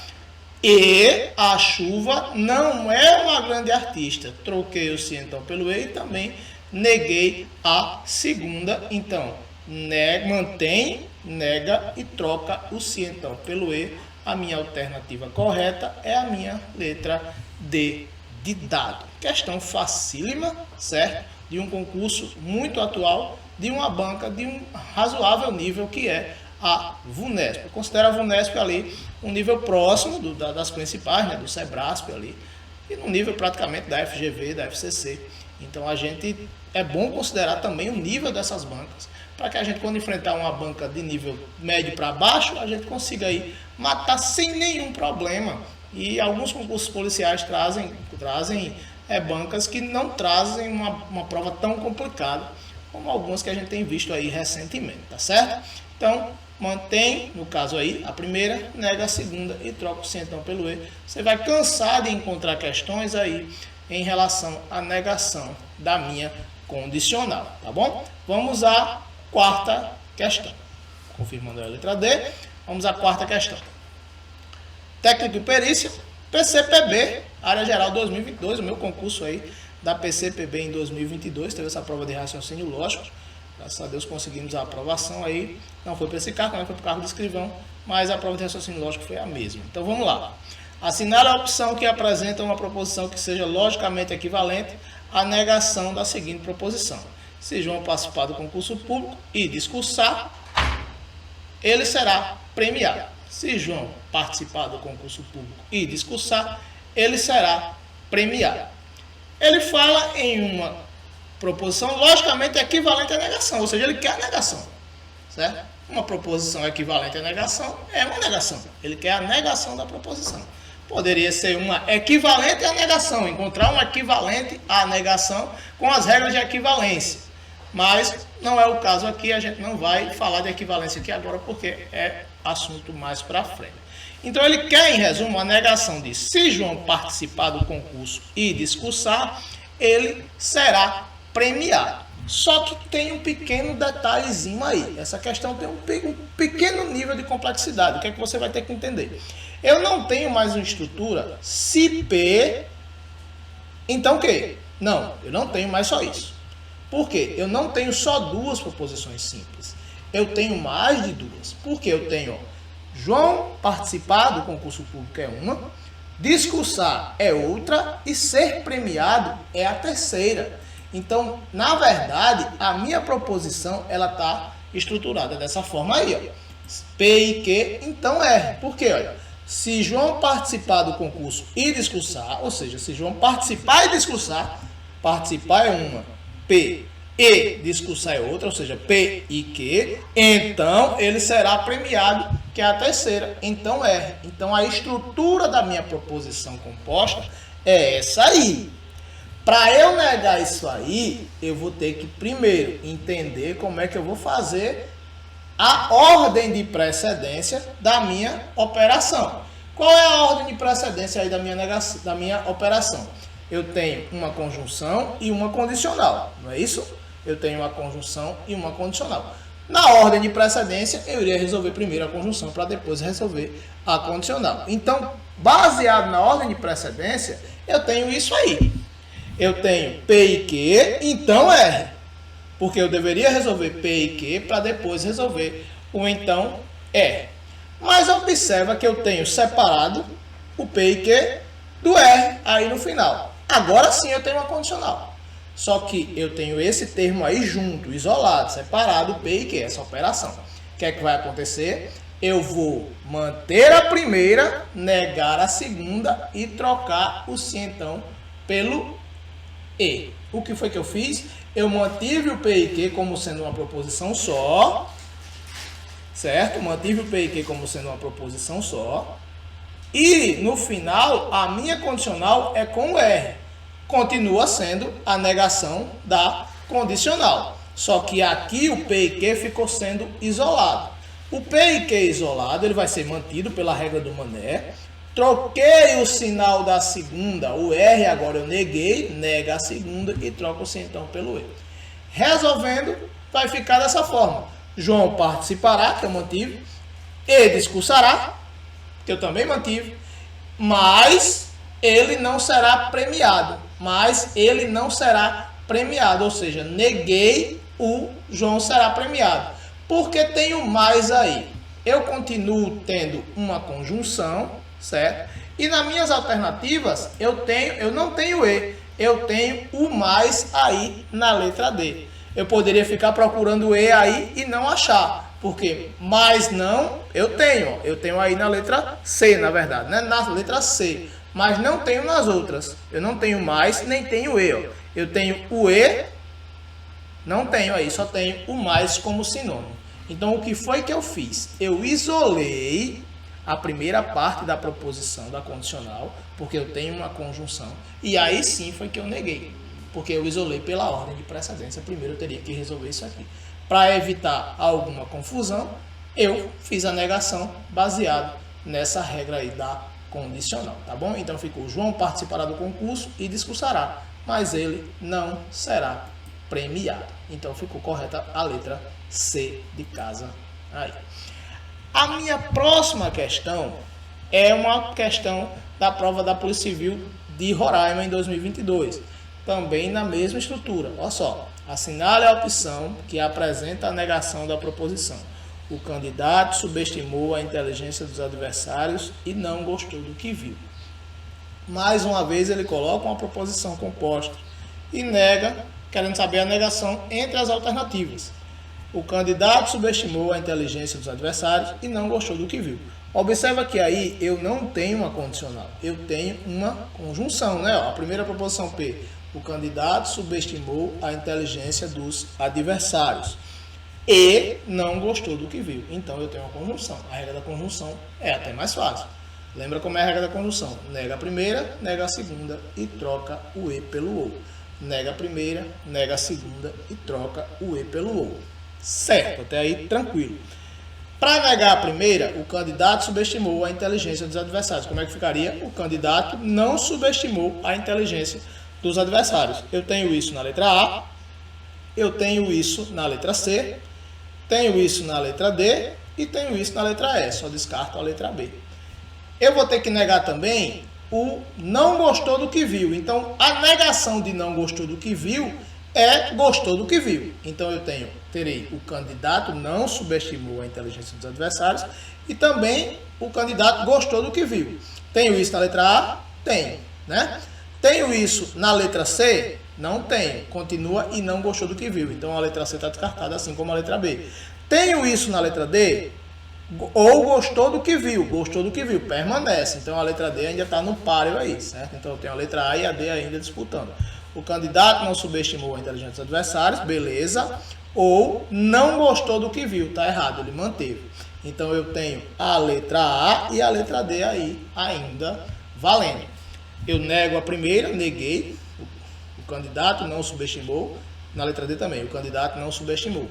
e a chuva não é uma grande artista. Troquei o se então pelo E e também neguei a segunda. Então, mantém, nega e troca o se então pelo E. A minha alternativa correta é a minha letra D de dado. Questão facílima, certo? De um concurso muito atual, de uma banca de um razoável nível que é a VUNESP. Eu considero a VUNESP ali um nível próximo das principais, né, do SEBRASP ali, e no nível praticamente da FGV, da FCC. Então é bom considerar também o nível dessas bancas, para que a gente, quando enfrentar uma banca de nível médio para baixo, a gente consiga aí matar sem nenhum problema. E alguns concursos policiais trazem bancas que não trazem uma prova tão complicada como algumas que a gente tem visto aí recentemente, tá certo? Então, mantém, no caso aí, a primeira, nega a segunda e troca o se então pelo E. Você vai cansar de encontrar questões aí em relação à negação da minha condicional, tá bom? Vamos à quarta questão. Confirmando a letra D, vamos à quarta questão. Técnico e perícia, PCPB, área geral 2022, o meu concurso aí da PCPB em 2022, teve essa prova de raciocínio lógico. Graças a Deus conseguimos a aprovação aí. Não foi para esse cargo, não foi para o cargo de escrivão, mas a prova de raciocínio lógico foi a mesma. Então vamos lá. Assinale a opção que apresenta uma proposição que seja logicamente equivalente à negação da seguinte proposição. Se João participar do concurso público e discursar, ele será premiado. Se João participar do concurso público e discursar, ele será premiado. Ele fala em uma proposição logicamente equivalente à negação, ou seja, ele quer a negação, certo? Uma proposição equivalente à negação é uma negação, ele quer a negação da proposição. Poderia ser uma equivalente à negação, encontrar um equivalente à negação com as regras de equivalência, mas não é o caso aqui, a gente não vai falar de equivalência aqui agora porque é assunto mais para frente. Então ele quer, em resumo, a negação de se João participar do concurso e discursar, ele será premiado. Só que tem um pequeno detalhezinho aí. Essa questão tem um pequeno nível de complexidade. O que é que você vai ter que entender? Eu não tenho mais uma estrutura se P, então o quê? Não, eu não tenho mais só isso. Por quê? Eu não tenho só duas proposições simples. Eu tenho mais de duas. Porque eu tenho João participar do concurso público é uma, discursar é outra e ser premiado é a terceira. Então, na verdade, a minha proposição ela está estruturada dessa forma aí, ó. P e Q, então R. Por quê? Olha, se João participar do concurso e discursar, ou seja, se João participar e discursar, participar é uma, P e discursar é outra, ou seja, P e Q, então ele será premiado, que é a terceira, então R. Então a estrutura da minha proposição composta é essa aí. Para eu negar isso aí, eu vou ter que primeiro entender como é que eu vou fazer a ordem de precedência da minha operação. Qual é a ordem de precedência aí da minha operação? Eu tenho uma conjunção e uma condicional, não é isso? Eu tenho uma conjunção e uma condicional. Na ordem de precedência, eu iria resolver primeiro a conjunção para depois resolver a condicional. Então, baseado na ordem de precedência, eu tenho isso aí. Eu tenho P e Q, então R. Porque eu deveria resolver P e Q para depois resolver o então R. Mas observa que eu tenho separado o P e Q do R aí no final. Agora sim eu tenho uma condicional. Só que eu tenho esse termo aí junto, isolado, separado, P e Q, essa operação. O que é que vai acontecer? Eu vou manter a primeira, negar a segunda e trocar o se então pelo E. O que foi que eu fiz? Eu mantive o P e Q como sendo uma proposição só, certo? Mantive o P e Q como sendo uma proposição só. E no final, a minha condicional é com o R. Continua sendo a negação da condicional. Só que aqui o P e Q ficou sendo isolado. O P e Q isolado ele vai ser mantido pela regra do Mané. Troquei o sinal da segunda, o R agora eu neguei, nega a segunda e troco o sim então pelo E. Resolvendo, vai ficar dessa forma. João participará, que eu mantive, e discursará, que eu também mantive, mas ele não será premiado. Ou seja, neguei o João será premiado. Porque tenho mais aí. Eu continuo tendo uma conjunção, certo? E nas minhas alternativas, eu não tenho E, eu tenho o mais aí na letra D. Eu poderia ficar procurando E aí e não achar, porque mais não eu tenho aí na letra C, na verdade, né? Na letra C, mas não tenho nas outras. Eu não tenho mais, nem tenho E, ó. Eu tenho o E, não tenho aí, só tenho o mais como sinônimo. Então, o que foi que eu fiz? Eu isolei a primeira parte da proposição da condicional, porque eu tenho uma conjunção, e aí sim foi que eu neguei, porque eu isolei pela ordem de precedência. Primeiro eu teria que resolver isso aqui. Para evitar alguma confusão, eu fiz a negação baseado nessa regra aí da condicional, tá bom? Então ficou: João participará do concurso e discursará, mas ele não será premiado. Então ficou correta a letra C de casa aí. A minha próxima questão é uma questão da prova da Polícia Civil de Roraima em 2022. Também na mesma estrutura. Olha só. Assinale a opção que apresenta a negação da proposição. O candidato subestimou a inteligência dos adversários e não gostou do que viu. Mais uma vez ele coloca uma proposição composta e nega, querendo saber a negação entre as alternativas. O candidato subestimou a inteligência dos adversários e não gostou do que viu. Observa que aí eu não tenho uma condicional, eu tenho uma conjunção, né? A primeira proposição P, o candidato subestimou a inteligência dos adversários e não gostou do que viu. Então eu tenho uma conjunção. A regra da conjunção é até mais fácil. Lembra como é a regra da conjunção? Nega a primeira, nega a segunda e troca o E pelo OU. Nega a primeira, nega a segunda e troca o E pelo OU. Certo, até aí tranquilo. Para negar a primeira, o candidato subestimou a inteligência dos adversários. Como é que ficaria? O candidato não subestimou a inteligência dos adversários. Eu tenho isso na letra A, eu tenho isso na letra C, tenho isso na letra D e tenho isso na letra E. Só descarto a letra B. Eu vou ter que negar também o não gostou do que viu. Então, a negação de não gostou do que viu é gostou do que viu. Então, terei o candidato não subestimou a inteligência dos adversários e também o candidato gostou do que viu. Tenho isso na letra A? Tenho, né? Tenho isso na letra C? Não tenho. Continua e não gostou do que viu. Então, a letra C está descartada, assim como a letra B. Tenho isso na letra D? Ou gostou do que viu, permanece. Então a letra D ainda está no páreo aí, certo? Então eu tenho a letra A e a D ainda disputando. O candidato não subestimou a inteligência dos adversários, beleza. Ou não gostou do que viu, está errado, ele manteve. Então eu tenho a letra A e a letra D aí ainda valendo. Eu nego a primeira, neguei. O candidato não subestimou. Na letra D também, o candidato não subestimou.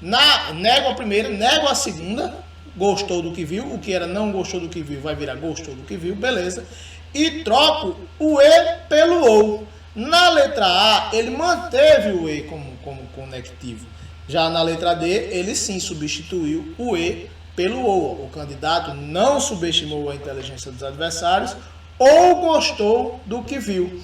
Nego a primeira, nego a segunda. Gostou do que viu, o que era não gostou do que viu vai virar gostou do que viu, beleza. E troco o E pelo OU. Na letra A, ele manteve o E como conectivo. Já na letra D, ele sim substituiu o E pelo OU. O candidato não subestimou a inteligência dos adversários ou gostou do que viu.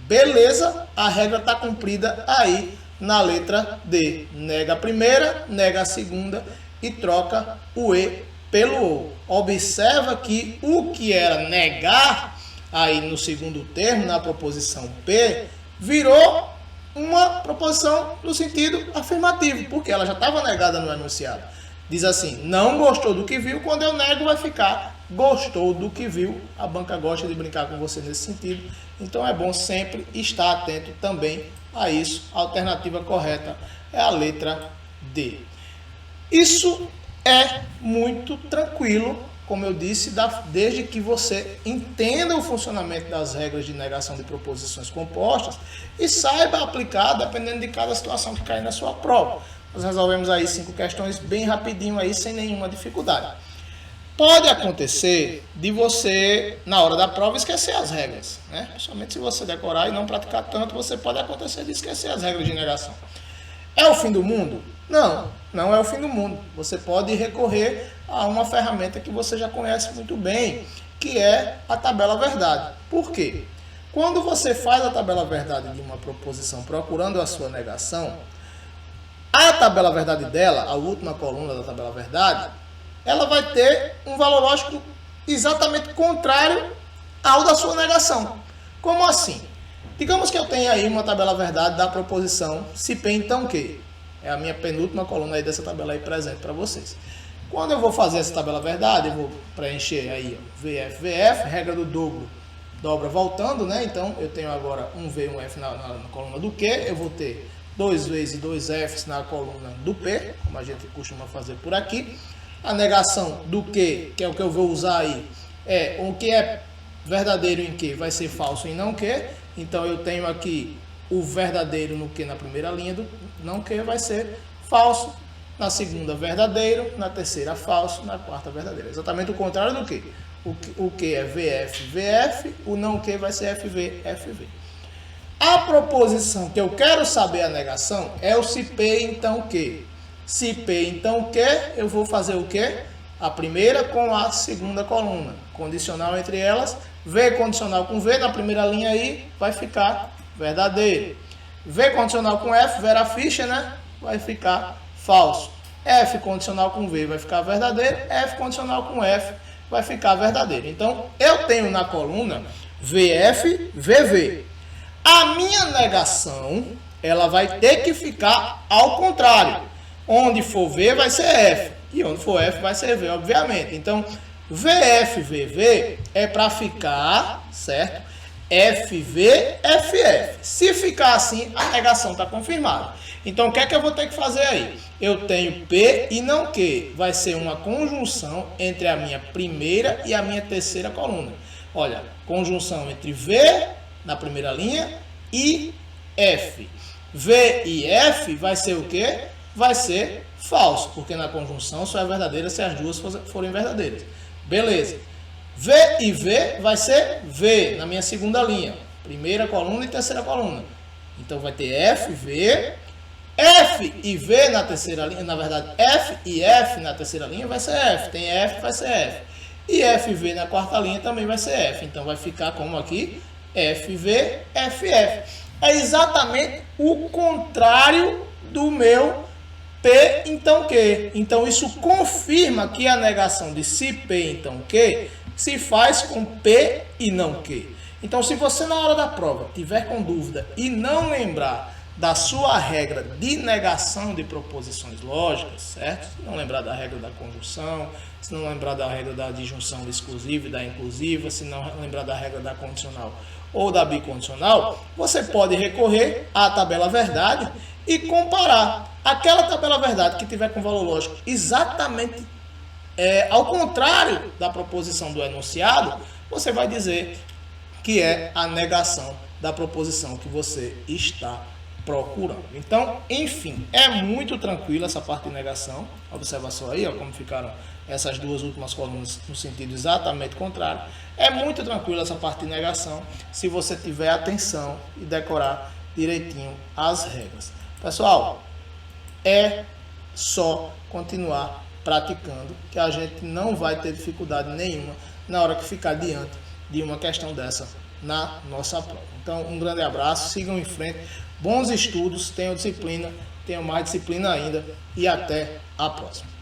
Beleza, a regra está cumprida aí na letra D. Nega a primeira, nega a segunda e troca o E pelo OU. Observa que o que era negar aí no segundo termo, na proposição P, virou uma proposição no sentido afirmativo, porque ela já estava negada no enunciado. Diz assim, não gostou do que viu, quando eu nego vai ficar gostou do que viu. A banca gosta de brincar com você nesse sentido, então é bom sempre estar atento também a isso. A alternativa correta é a letra D. Isso é muito tranquilo, como eu disse, desde que você entenda o funcionamento das regras de negação de proposições compostas e saiba aplicar dependendo de cada situação que cai na sua prova. Nós resolvemos aí 5 questões bem rapidinho aí, sem nenhuma dificuldade. Pode acontecer de você, na hora da prova, esquecer as regras, né? Somente se você decorar e não praticar tanto, você pode acontecer de esquecer as regras de negação. É o fim do mundo? Não, não é o fim do mundo. Você pode recorrer a uma ferramenta que você já conhece muito bem, que é a tabela verdade. Por quê? Quando você faz a tabela verdade de uma proposição procurando a sua negação, a tabela verdade dela, a última coluna da tabela verdade, ela vai ter um valor lógico exatamente contrário ao da sua negação. Como assim? Digamos que eu tenha aí uma tabela verdade da proposição se P então Q. É a minha penúltima coluna aí dessa tabela aí presente para vocês. Quando eu vou fazer essa tabela verdade, eu vou preencher aí VF, VF, regra do dobro, dobra voltando, né? Então eu tenho agora um V e um F na coluna do Q, eu vou ter 2 Vs e 2 Fs na coluna do P, como a gente costuma fazer por aqui. A negação do Q, que é o que eu vou usar aí, é o que é verdadeiro em Q vai ser falso em não Q. Então eu tenho aqui o verdadeiro no Q na primeira linha do não Q vai ser falso, na segunda verdadeiro, na terceira falso, na quarta verdadeiro. Exatamente o contrário do Q. O Q é VF, VF, o não Q vai ser FV, FV. A proposição que eu quero saber a negação é o se P então Q. Se P então Q, eu vou fazer o quê? A primeira com a segunda coluna. Condicional entre elas. V condicional com V na primeira linha aí vai ficar verdadeiro. V condicional com F, Vera Fischer, né? Vai ficar falso. F condicional com V vai ficar verdadeiro. F condicional com F vai ficar verdadeiro. Então, eu tenho na coluna VF, VV. A minha negação, ela vai ter que ficar ao contrário. Onde for V vai ser F. E onde for F vai ser V, obviamente. Então, VF, VV é para ficar, certo? FV, FF. Se ficar assim, a negação está confirmada. Então, o que é que eu vou ter que fazer aí? Eu tenho P e não Q. Vai ser uma conjunção entre a minha primeira e a minha terceira coluna. Olha, conjunção entre V na primeira linha e F. V e F vai ser o quê? Vai ser Falso, porque na conjunção só é verdadeira se as duas forem verdadeiras. Beleza. V e V vai ser V na minha segunda linha. Primeira coluna e terceira coluna. Então vai ter F, V. F e V na terceira linha. Na verdade, F e F na terceira linha vai ser F. Tem F, vai ser F. E F e V na quarta linha também vai ser F. Então vai ficar como aqui? FV, FF. É exatamente o contrário do meu P, então Q. Então isso confirma que a negação de se P, então Q, se faz com P e não Q. Então se você na hora da prova tiver com dúvida e não lembrar da sua regra de negação de proposições lógicas, certo? Se não lembrar da regra da conjunção, se não lembrar da regra da disjunção exclusiva e da inclusiva, se não lembrar da regra da condicional ou da bicondicional, você pode recorrer à tabela verdade e comparar aquela tabela verdade que tiver com valor lógico exatamente ao contrário da proposição do enunciado, você vai dizer que é a negação da proposição que você está procurando. Então, enfim, é muito tranquilo essa parte de negação. Observa só aí, ó, como ficaram essas duas últimas colunas no sentido exatamente contrário. É muito tranquilo essa parte de negação se você tiver atenção e decorar direitinho as regras. Pessoal, é só continuar praticando que a gente não vai ter dificuldade nenhuma na hora que ficar diante de uma questão dessa na nossa prova. Então, um grande abraço, sigam em frente, bons estudos, tenham disciplina, tenham mais disciplina ainda e até a próxima.